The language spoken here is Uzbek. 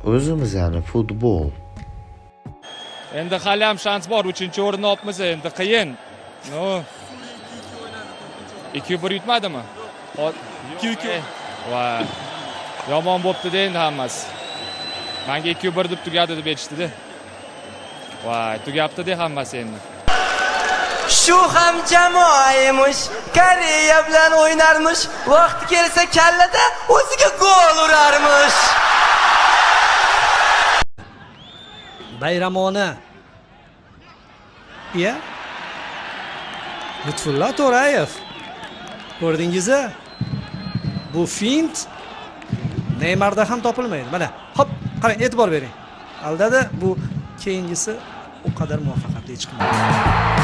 O'zimiz ya'ni futbol. Endi hali ham shans bor, 3-o'rinni olibmiz, endi qiyin. No. 2-1 yutmadimi? 2-2. Va yomon bo'pti-da endi hammasi. Menga 2-1 deb tugadi deb aytishdi-da. Voy, tugapti-da hammasi endi. Shu ham jamoa emish, Koreya bilan o'ynarmish, vaqti kelsa kallada o'ziga gol urarmish. Bayramona. Ya. Lutfulla To'rayev. Ko'rdingiz-a? Bu fint Neymarda ham topilmaydi. Mana, hop, qarang, e'tibor bering. Aldada bu keyingisi o kadar muvaffaqiyatli chiqmadi.